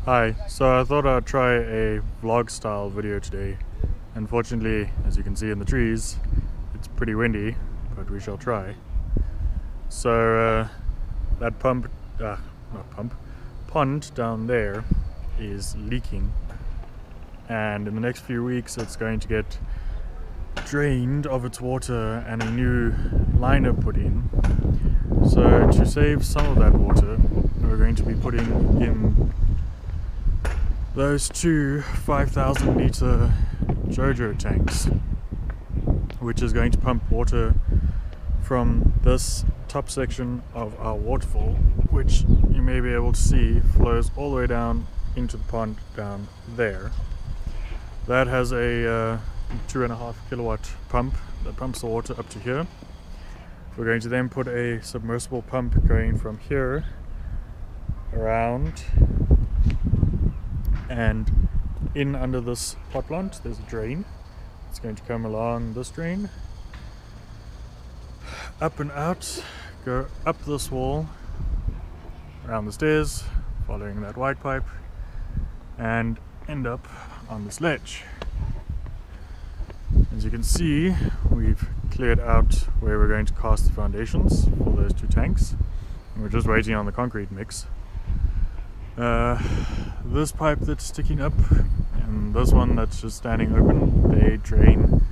Hi, so I thought I'd try a vlog style video today. Unfortunately, as you can see in the trees, it's pretty windy, but we shall try. So that pond down there is leaking, and in the next few weeks it's going to get drained of its water and a new liner put in. So to save some of that water, we're going to be putting in those two 5,000 litre JoJo tanks, which is going to pump water from this top section of our waterfall, which you may be able to see flows all the way down into the pond down there. That has a 2.5 kilowatt pump that pumps the water up to here. We're going to then put a submersible pump going from here around and in under this pot plant. There's a drain. It's going to come along this drain, up and out, go up this wall, around the stairs, following that white pipe, and end up on this ledge. As you can see, we've cleared out where we're going to cast the foundations for those two tanks, and we're just waiting on the concrete mix. This pipe that's sticking up and this one that's just standing open, they drain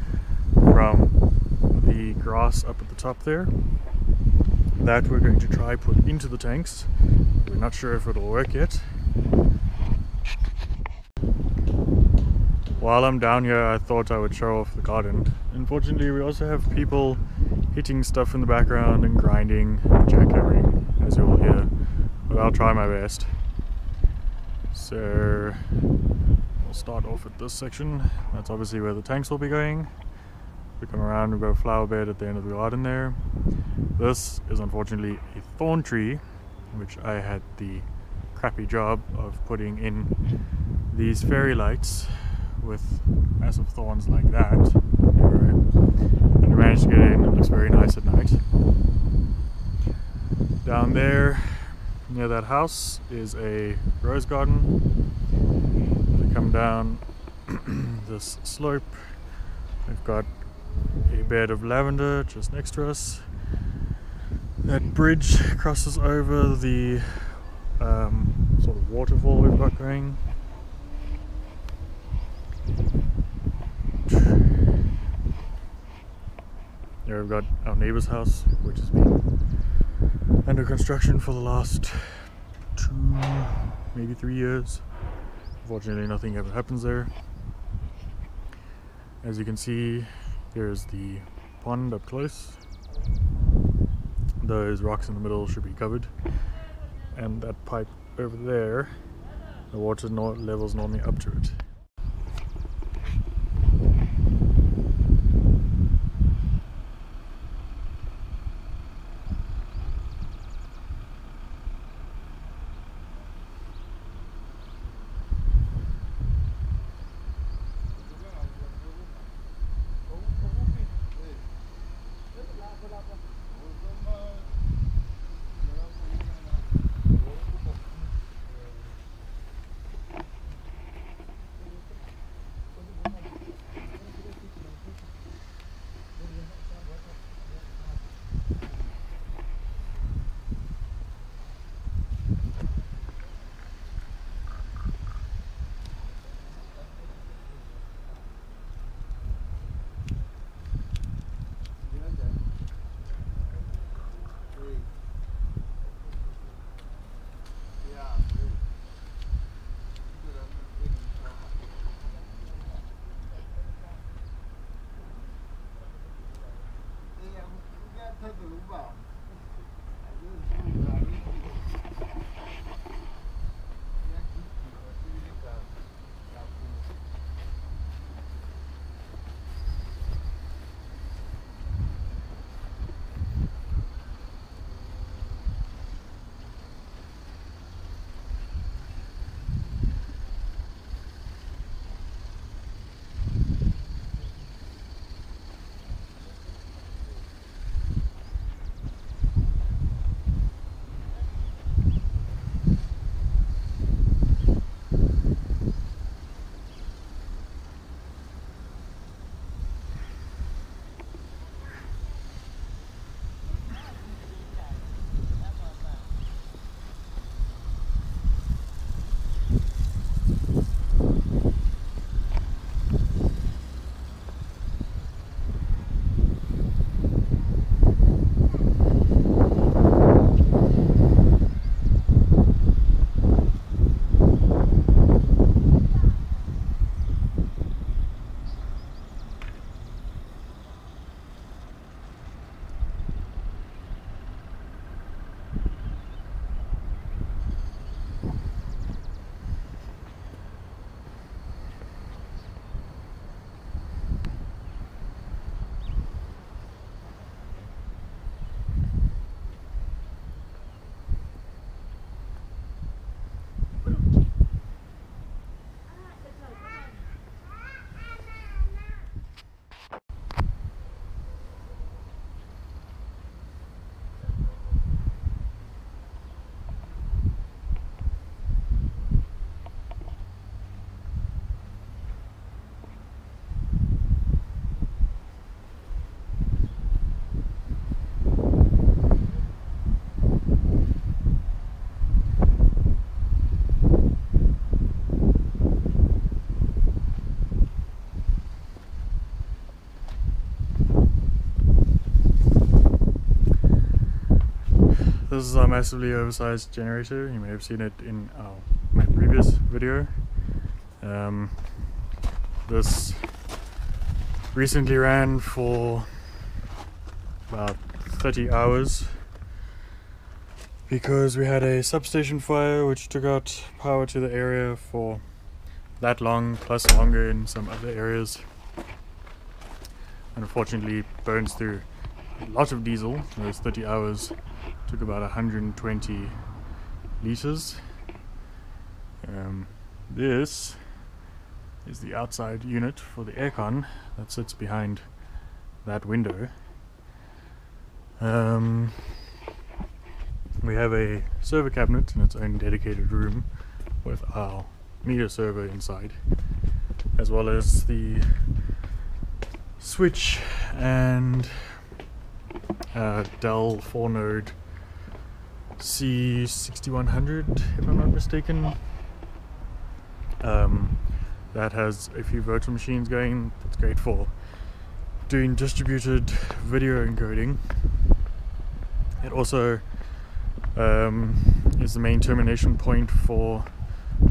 from the grass up at the top there. That we're going to try put into the tanks. We're not sure if it'll work yet. While I'm down here, I thought I would show off the garden. Unfortunately, we also have people hitting stuff in the background and grinding and jackhammering, as you will hear, but I'll try my best. So we'll start off at this section. That's obviously where the tanks will be going. We come around, we've got a flower bed at the end of the garden there. This is unfortunately a thorn tree, which I had the crappy job of putting in these fairy lights with massive thorns like that. And we managed to get in. It looks very nice at night. Down there near that house is a rose garden. We come down this slope. We've got a bed of lavender just next to us. That bridge crosses over the sort of waterfall we've got going. Here we've got our neighbour's house, which has been under construction for the last 2, maybe 3 years. Unfortunately, nothing ever happens there. As you can see, here's the pond up close. Those rocks in the middle should be covered. And that pipe over there, the water level's normally up to it. this is our massively oversized generator. You may have seen it in my previous video. This recently ran for about 30 hours because we had a substation fire which took out power to the area for that long, plus longer in some other areas. And unfortunately burns through a lot of diesel. Those 30 hours took about 120 liters. This is the outside unit for the aircon that sits behind that window. We have a server cabinet in its own dedicated room with our meter server inside, as well as the switch and Dell 4-node C6100, if I'm not mistaken. That has a few virtual machines going. That's great for doing distributed video encoding. It also is the main termination point for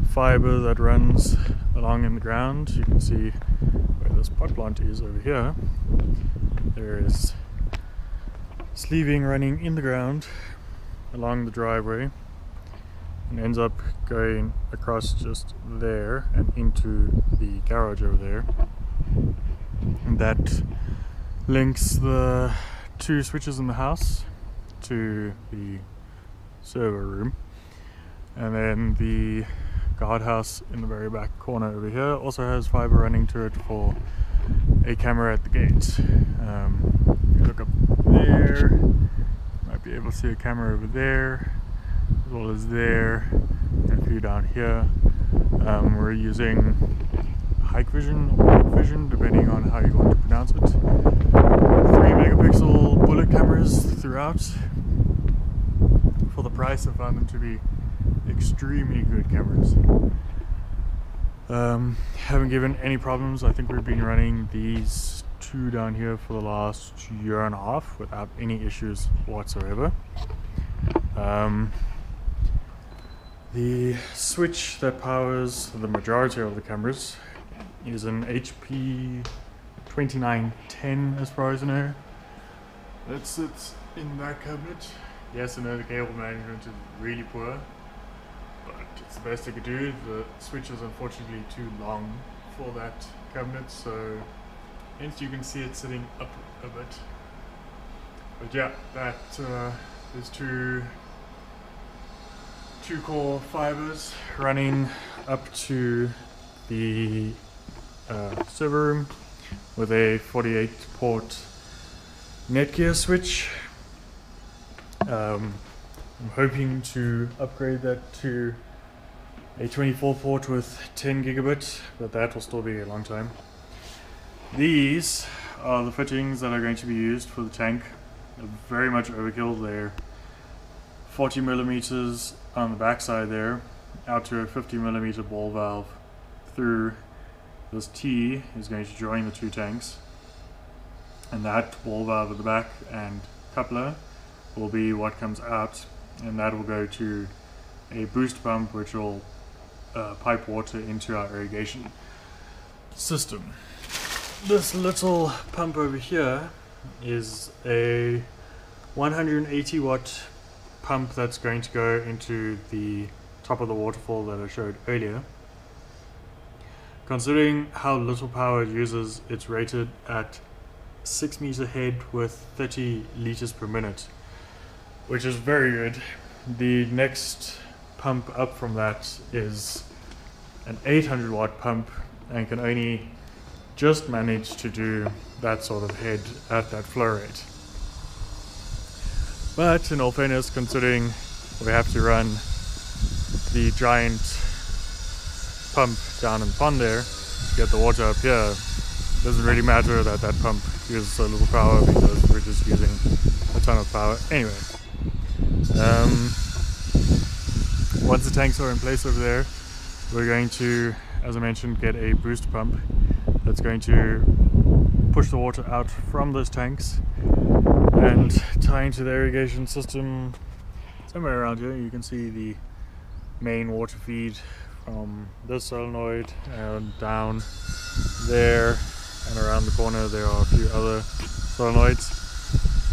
fiber that runs along in the ground. You can see where this pot plant is over here. There is sleeving running in the ground along the driveway and ends up going across just there and into the garage over there. And that links the two switches in the house to the server room. And then the guardhouse in the very back corner over here also has fiber running to it for a camera at the gate. If you look up there, you might be able to see a camera over there, as well as there, and a few down here. We're using hike vision or night vision, depending on how you want to pronounce it. 3 megapixel bullet cameras throughout. For the price, I found them to be extremely good cameras. Haven't given any problems. I think we've been running these two down here for the last year and a half without any issues whatsoever. The switch that powers the majority of the cameras is an HP 2910, as far as I know. That sits in that cabinet. Yes, I know the cable management is really poor, but it's the best I could do. The switch is unfortunately too long for that cabinet, so hence you can see it sitting up a bit. But yeah, that there's two core fibers running up to the server room with a 48 port Netgear switch. I'm hoping to upgrade that to a 24 port with 10 gigabit, but that will still be a long time. These are the fittings that are going to be used for the tank. They're very much overkill. They're 40 millimeters on the backside there, out to a 50 millimeter ball valve through. This T is going to join the two tanks, and that ball valve at the back and coupler will be what comes out, and that will go to a boost pump which will pipe water into our irrigation system. This little pump over here is a 180 watt pump that's going to go into the top of the waterfall that I showed earlier. Considering how little power it uses, it's rated at 6 meter head with 30 liters per minute, which is very good. The next pump up from that is an 800 watt pump and can only just manage to do that sort of head at that flow rate. But in all fairness, considering we have to run the giant pump down in the pond there to get the water up here, it doesn't really matter that that pump uses so little power because we're just using a ton of power anyway. Once the tanks are in place over there, we're going to, as I mentioned, get a boost pump that's going to push the water out from those tanks and tie into the irrigation system. It's somewhere around here you can see the main water feed from this solenoid and down there, and around the corner there are a few other solenoids.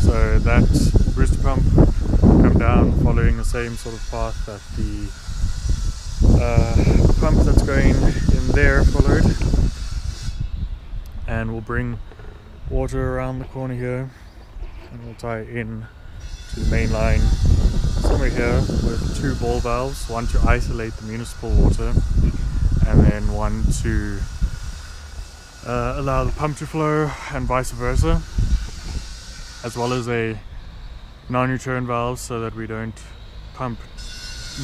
So that booster pump will come down following the same sort of path that the pump that's going in there followed, and we'll bring water around the corner here, and we'll tie in to the main line somewhere here with two ball valves, one to isolate the municipal water and then one to allow the pump to flow and vice versa, as well as a non-return valve so that we don't pump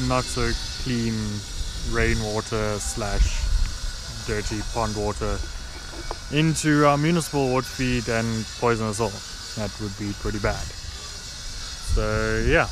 not so clean rainwater / dirty pond water into our municipal water feed and poison us all. That would be pretty bad. So yeah.